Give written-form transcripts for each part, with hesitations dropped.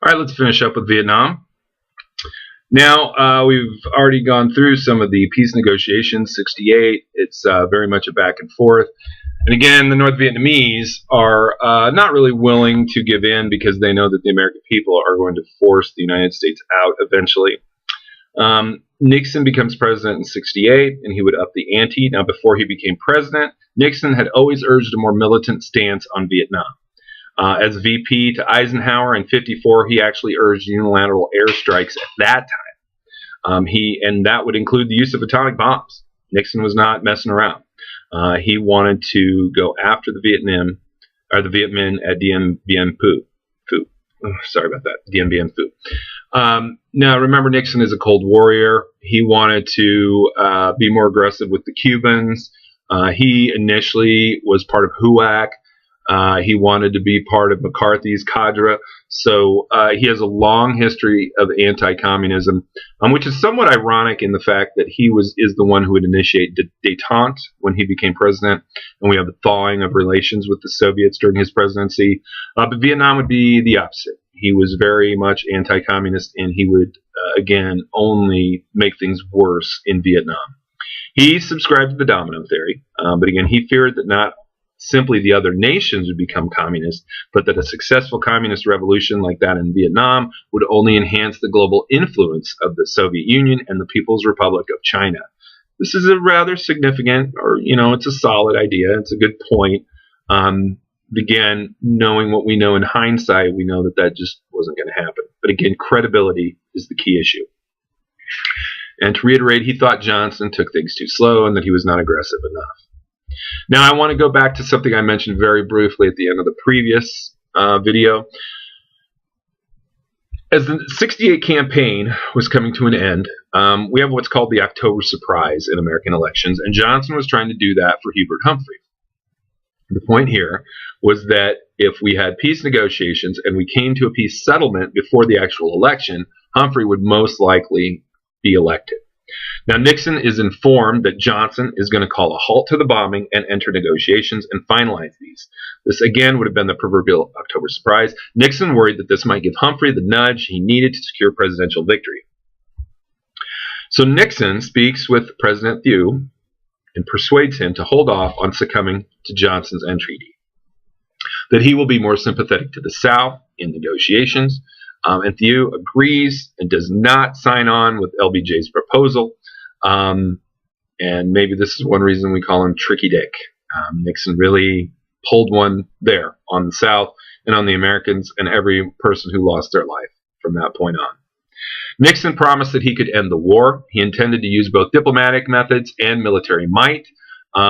All right, let's finish up with Vietnam. Now, we've already gone through some of the peace negotiations, 68. It's very much a back and forth. And again, the North Vietnamese are not really willing to give in because they know that the American people are going to force the United States out eventually. Nixon becomes president in 68, and he would up the ante. Now, before he became president, Nixon had always urged a more militant stance on Vietnam. As VP to Eisenhower in 54, he actually urged unilateral airstrikes at that time. And that would include the use of atomic bombs. Nixon was not messing around. He wanted to go after the Viet Minh at Dien Bien Phu. Sorry about that, Dien Bien Phu. Now, remember, Nixon is a Cold Warrior. He wanted to be more aggressive with the Cubans. He initially was part of HUAC. He wanted to be part of McCarthy's cadre. So he has a long history of anti-communism, which is somewhat ironic in the fact that he is the one who would initiate détente when he became president, and we have the thawing of relations with the Soviets during his presidency. But Vietnam would be the opposite. He was very much anti-communist, and he would, again, only make things worse in Vietnam. He subscribed to the domino theory, but again, he feared that not simply the other nations would become communist, but that a successful communist revolution like that in Vietnam would only enhance the global influence of the Soviet Union and the People's Republic of China. This is a rather significant, or, it's a solid idea. It's a good point. Again, knowing what we know in hindsight, we know that that just wasn't going to happen. But again, credibility is the key issue. And to reiterate, he thought Johnson took things too slow and that he was not aggressive enough. Now, I want to go back to something I mentioned very briefly at the end of the previous video. As the 68 campaign was coming to an end, we have what's called the October surprise in American elections, and Johnson was trying to do that for Hubert Humphrey. The point here was that if we had peace negotiations and we came to a peace settlement before the actual election, Humphrey would most likely be elected. Now, Nixon is informed that Johnson is going to call a halt to the bombing and enter negotiations and finalize these. This, again, would have been the proverbial October surprise. Nixon worried that this might give Humphrey the nudge he needed to secure presidential victory. So Nixon speaks with President Thieu and persuades him to hold off on succumbing to Johnson's entreaty, that he will be more sympathetic to the South in negotiations. And Thieu agrees and does not sign on with LBJ's proposal. And maybe this is one reason we call him Tricky Dick. Nixon really pulled one there on the South and on the Americans and every person who lost their life from that point on. Nixon promised that he could end the war. He intended to use both diplomatic methods and military might,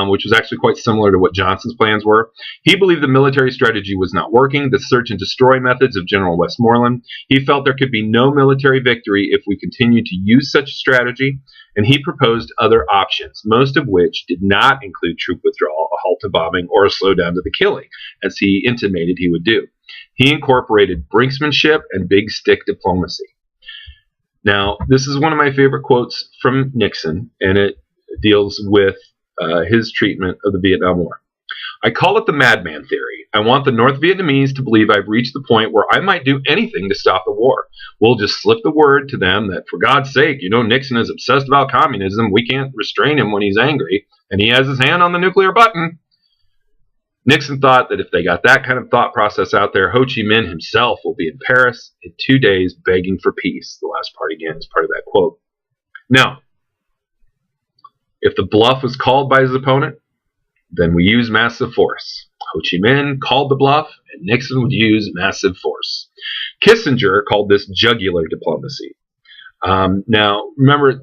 which was actually quite similar to what Johnson's plans were. He believed the military strategy was not working, the search and destroy methods of General Westmoreland. He felt there could be no military victory if we continued to use such a strategy, and he proposed other options, most of which did not include troop withdrawal, a halt to bombing, or a slowdown to the killing, as he intimated he would do. He incorporated brinksmanship and big stick diplomacy. Now, this is one of my favorite quotes from Nixon, and it deals with his treatment of the Vietnam War. I call it the madman theory. I want the North Vietnamese to believe I've reached the point where I might do anything to stop the war. We'll just slip the word to them that, for God's sake, Nixon is obsessed about communism. We can't restrain him when he's angry, and he has his hand on the nuclear button. Nixon thought that if they got that kind of thought process out there, Ho Chi Minh himself will be in Paris in 2 days begging for peace. The last part, again, is part of that quote. Now, if the bluff was called by his opponent, then we use massive force. Ho Chi Minh called the bluff, and Nixon would use massive force. Kissinger called this jugular diplomacy. Now, remember,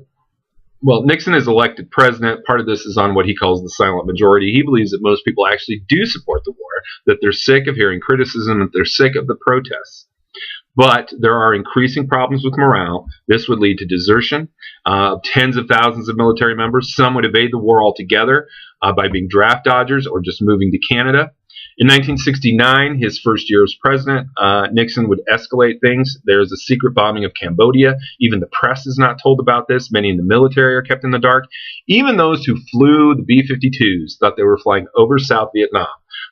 Nixon is elected president. Part of this is on what he calls the silent majority. He believes that most people actually do support the war, that they're sick of hearing criticism, that they're sick of the protests. But there are increasing problems with morale. This would lead to desertion. Tens of thousands of military members. Some would evade the war altogether by being draft dodgers or just moving to Canada. In 1969, his first year as president, Nixon would escalate things. There's a secret bombing of Cambodia. Even the press is not told about this. Many in the military are kept in the dark. Even those who flew the B-52s thought they were flying over South Vietnam.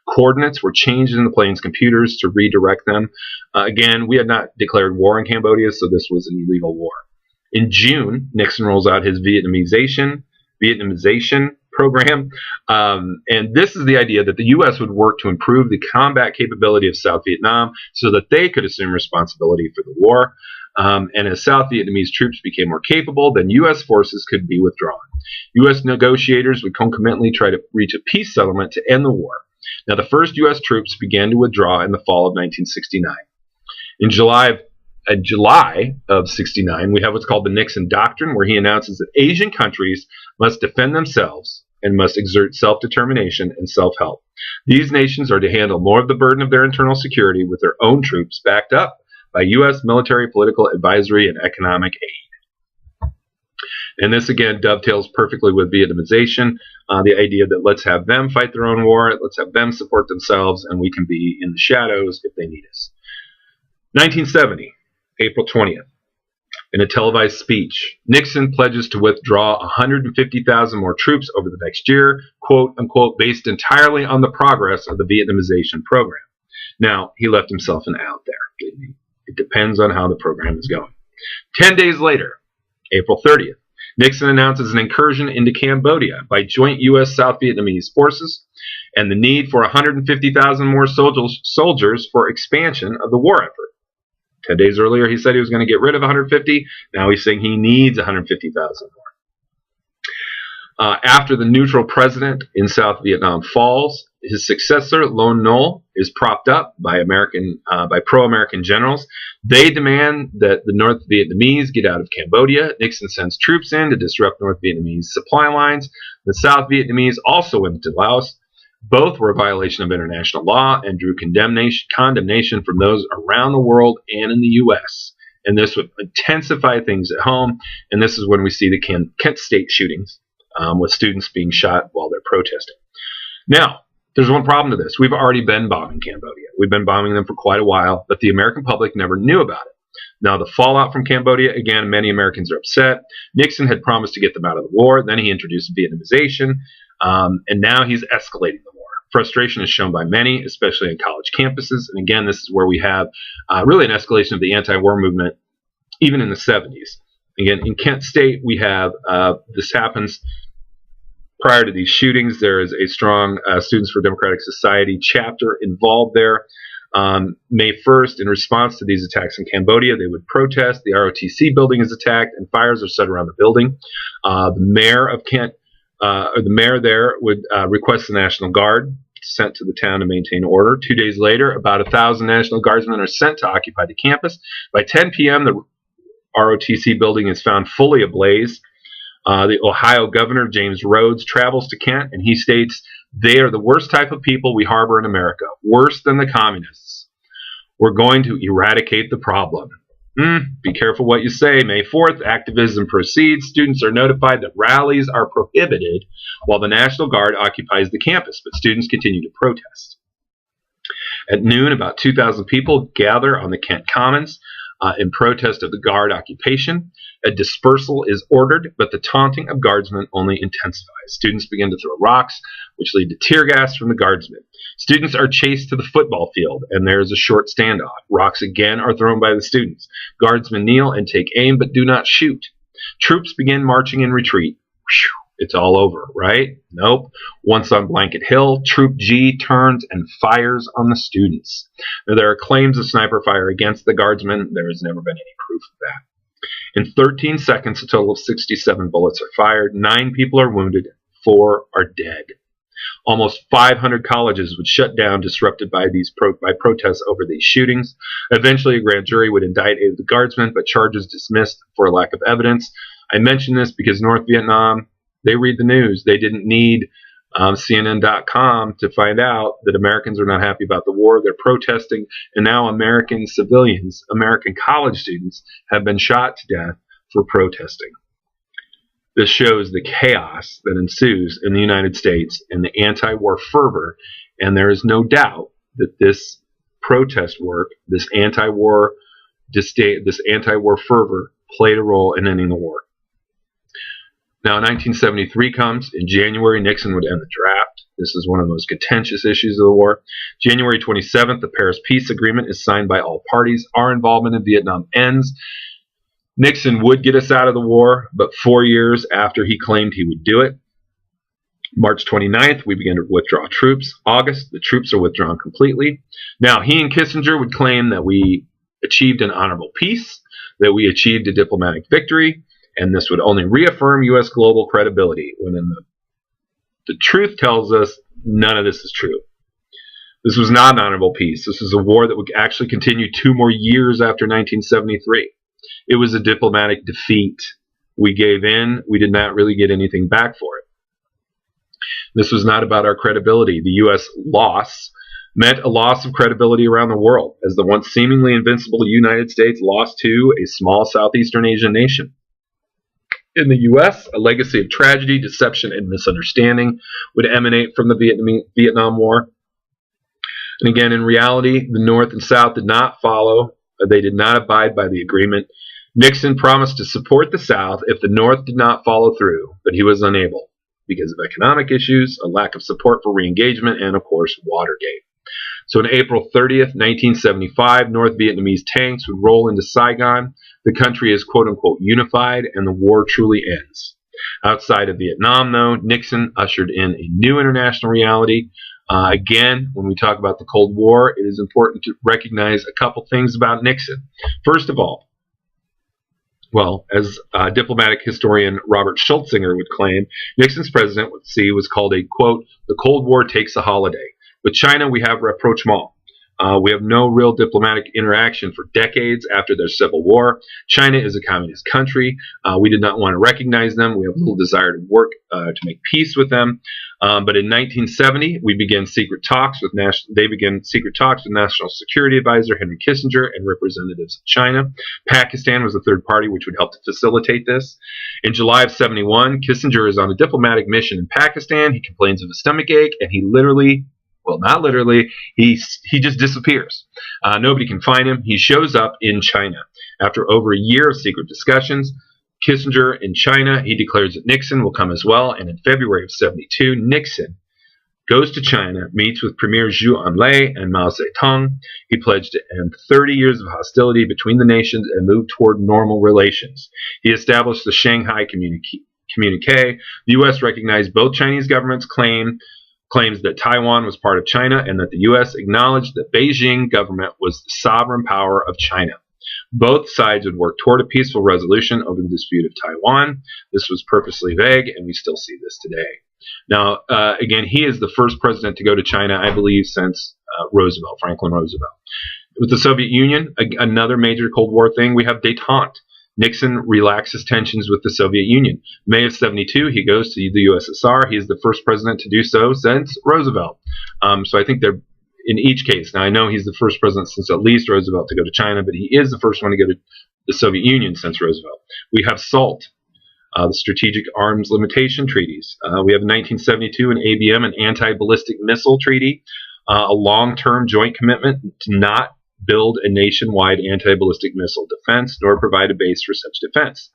Coordinates were changed in the plane's computers to redirect them. Again, we had not declared war in Cambodia, so this was an illegal war. In June, Nixon rolls out his Vietnamization program, and this is the idea that the U.S. would work to improve the combat capability of South Vietnam so that they could assume responsibility for the war. And as South Vietnamese troops became more capable, then U.S. forces could be withdrawn. U.S. negotiators would concomitantly try to reach a peace settlement to end the war. Now, the first U.S. troops began to withdraw in the fall of 1969. In July of 69, we have what's called the Nixon Doctrine, where he announces that Asian countries must defend themselves and must exert self-determination and self-help. These nations are to handle more of the burden of their internal security with their own troops, backed up by U.S. military, political, advisory, and economic aid. And this, again, dovetails perfectly with Vietnamization, the idea that let's have them fight their own war, let's have them support themselves, and we can be in the shadows if they need us. 1970, April 20th. In a televised speech, Nixon pledges to withdraw 150,000 more troops over the next year, quote unquote, based entirely on the progress of the Vietnamization program. Now, he left himself an out there, didn't he? It depends on how the program is going. 10 days later, April 30th, Nixon announces an incursion into Cambodia by joint U.S. South Vietnamese forces and the need for 150,000 more soldiers for expansion of the war effort. 10 days earlier, he said he was going to get rid of 150. Now he's saying he needs 150,000 more. After the neutral president in South Vietnam falls, his successor, Lon Nol, is propped up by pro-American generals. They demand that the North Vietnamese get out of Cambodia. Nixon sends troops in to disrupt North Vietnamese supply lines. The South Vietnamese also went to Laos. Both were a violation of international law and drew condemnation from those around the world and in the U.S. And this would intensify things at home. And this is when we see the Kent State shootings with students being shot while they're protesting. Now, there's one problem to this. We've already been bombing Cambodia. We've been bombing them for quite a while, but the American public never knew about it. Now, the fallout from Cambodia, again, many Americans are upset. Nixon had promised to get them out of the war. Then he introduced Vietnamization, and now he's escalating the war. Frustration is shown by many, especially on college campuses. And again, this is where we have really an escalation of the anti-war movement, even in the 70s. Again, in Kent State, we have this happens prior to these shootings. There is a strong Students for Democratic Society chapter involved there. May 1st, in response to these attacks in Cambodia, they would protest. The ROTC building is attacked, and fires are set around the building. The mayor of Kent, or the mayor there, would request the National Guard sent to the town to maintain order. 2 days later, about 1,000 National Guardsmen are sent to occupy the campus. By 10 p.m., the ROTC building is found fully ablaze. The Ohio governor, James Rhodes, travels to Kent, and he states, "They are the worst type of people we harbor in America, worse than the communists. We're going to eradicate the problem." Be careful what you say. May 4th, activism proceeds. Students are notified that rallies are prohibited while the National Guard occupies the campus, but students continue to protest. At noon, about 2,000 people gather on the Kent Commons in protest of the Guard occupation. A dispersal is ordered, but the taunting of Guardsmen only intensifies. Students begin to throw rocks, which lead to tear gas from the Guardsmen. Students are chased to the football field, and there is a short standoff. Rocks again are thrown by the students. Guardsmen kneel and take aim, but do not shoot. Troops begin marching in retreat. Whew, it's all over, right? Nope. Once on Blanket Hill, Troop G turns and fires on the students. Now, there are claims of sniper fire against the Guardsmen. There has never been any proof of that. In 13 seconds, a total of 67 bullets are fired. 9 people are wounded. 4 are dead. Almost 500 colleges would shut down, disrupted by protests over these shootings. Eventually, a grand jury would indict 8 of the Guardsmen, but charges dismissed for lack of evidence. I mention this because North Vietnam, they read the news. They didn't need CNN.com to find out that Americans are not happy about the war. They're protesting, and now American civilians, American college students, have been shot to death for protesting. This shows the chaos that ensues in the United States and the anti-war fervor, and there is no doubt that this protest work, this anti-war fervor played a role in ending the war. Now, 1973 comes. In January, Nixon would end the draft. This is one of the most contentious issues of the war. January 27th, the Paris Peace Agreement is signed by all parties. Our involvement in Vietnam ends. Nixon would get us out of the war, but 4 years after he claimed he would do it. March 29th, we begin to withdraw troops. August, the troops are withdrawn completely. Now, he and Kissinger would claim that we achieved an honorable peace, that we achieved a diplomatic victory, and this would only reaffirm U.S. global credibility, when the truth tells us none of this is true. This was not an honorable peace. This is a war that would actually continue 2 more years after 1973. It was a diplomatic defeat. We gave in. We did not really get anything back for it. This was not about our credibility. The U.S. loss meant a loss of credibility around the world, as the once seemingly invincible United States lost to a small Southeastern Asian nation. In the U.S., a legacy of tragedy, deception, and misunderstanding would emanate from the Vietnam War. And again, in reality, the North and South did not follow. They did not abide by the agreement. Nixon promised to support the South if the North did not follow through, but he was unable because of economic issues, a lack of support for re-engagement, and, of course, Watergate. So on April 30th, 1975, North Vietnamese tanks would roll into Saigon. The country is quote-unquote unified, and the war truly ends. Outside of Vietnam, though, Nixon ushered in a new international reality. Again, when we talk about the Cold War, it is important to recognize a couple things about Nixon. First of all, well, as diplomatic historian Robert Schultzinger would claim, Nixon's presidency was called a, quote, the Cold War takes a holiday. With China, we have rapprochement. We have no real diplomatic interaction for decades after their civil war. China is a communist country. We did not want to recognize them. We have little desire to work to make peace with them. But in 1970, we began secret talks with National Security Advisor Henry Kissinger and representatives of China. Pakistan was the third party which would help to facilitate this. In July of 71, Kissinger is on a diplomatic mission in Pakistan. He complains of a stomach ache, and he literally, well, not literally, he just disappears. Nobody can find him. He shows up in China. After over a year of secret discussions, Kissinger in China, he declares that Nixon will come as well, and in February of 72, Nixon goes to China, meets with Premier Zhou Enlai and Mao Zedong. He pledged to end 30 years of hostility between the nations and move toward normal relations. He established the Shanghai Communique. The U.S. recognized both Chinese governments' claims that Taiwan was part of China, and that the U.S. acknowledged that Beijing government was the sovereign power of China. Both sides would work toward a peaceful resolution over the dispute of Taiwan. This was purposely vague, and we still see this today. Now, again, he is the first president to go to China, I believe, since Franklin Roosevelt. With the Soviet Union, another major Cold War thing, we have détente. Nixon relaxes tensions with the Soviet Union. May of 72, he goes to the USSR. He is the first president to do so since Roosevelt. So I think they're in each case. Now, I know he's the first president since at least Roosevelt to go to China, but he is the first one to go to the Soviet Union since Roosevelt. We have SALT, the Strategic Arms Limitation Treaties. We have in 1972 an ABM, an Anti-Ballistic Missile Treaty, a long-term joint commitment to not build a nationwide anti-ballistic missile defense, nor provide a base for such defense.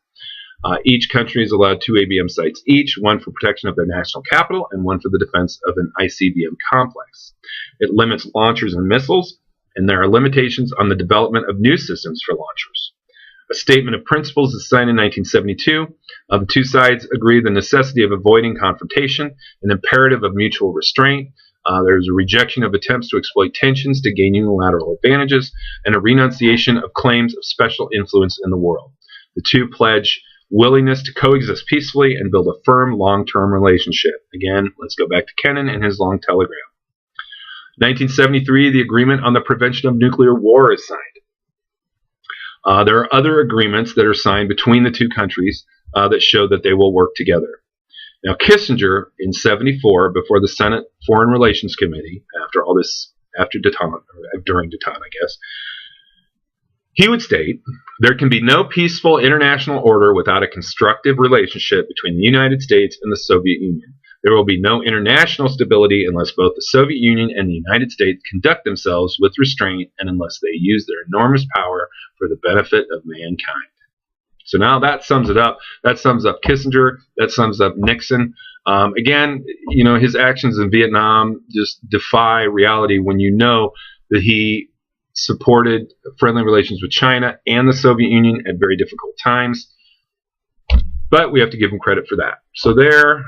Each country is allowed 2 ABM sites each, one for protection of their national capital and one for the defense of an ICBM complex. It limits launchers and missiles, and there are limitations on the development of new systems for launchers. A statement of principles is signed in 1972. The two sides agree the necessity of avoiding confrontation, an imperative of mutual restraint. There's a rejection of attempts to exploit tensions to gain unilateral advantages, and a renunciation of claims of special influence in the world. The two pledge willingness to coexist peacefully and build a firm long-term relationship. Again, let's go back to Kennan and his long telegram. 1973, the Agreement on the Prevention of Nuclear War is signed. There are other agreements that are signed between the two countries that show that they will work together. Now, Kissinger, in 74, before the Senate Foreign Relations Committee, after all this, during détente, I guess, he would state, there can be no peaceful international order without a constructive relationship between the United States and the Soviet Union. There will be no international stability unless both the Soviet Union and the United States conduct themselves with restraint and unless they use their enormous power for the benefit of mankind. So now that sums it up. That sums up Kissinger. That sums up Nixon. Again, his actions in Vietnam just defy reality when you know that he supported friendly relations with China and the Soviet Union at very difficult times. But we have to give him credit for that. So there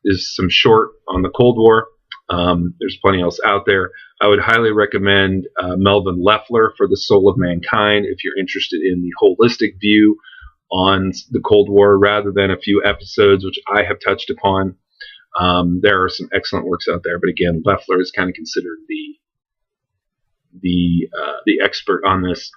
is some short on the Cold War. There's plenty else out there. I would highly recommend Melvin Leffler for The Soul of Mankind if you're interested in the holistic view on the Cold War rather than a few episodes which I have touched upon. There are some excellent works out there, but again, Leffler is kind of considered the expert on this.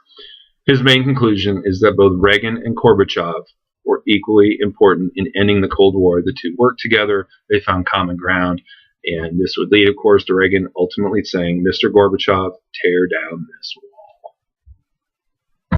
His main conclusion is that both Reagan and Gorbachev were equally important in ending the Cold War. The two worked together. They found common ground. And this would lead, of course, to Reagan ultimately saying, "Mr. Gorbachev, tear down this wall."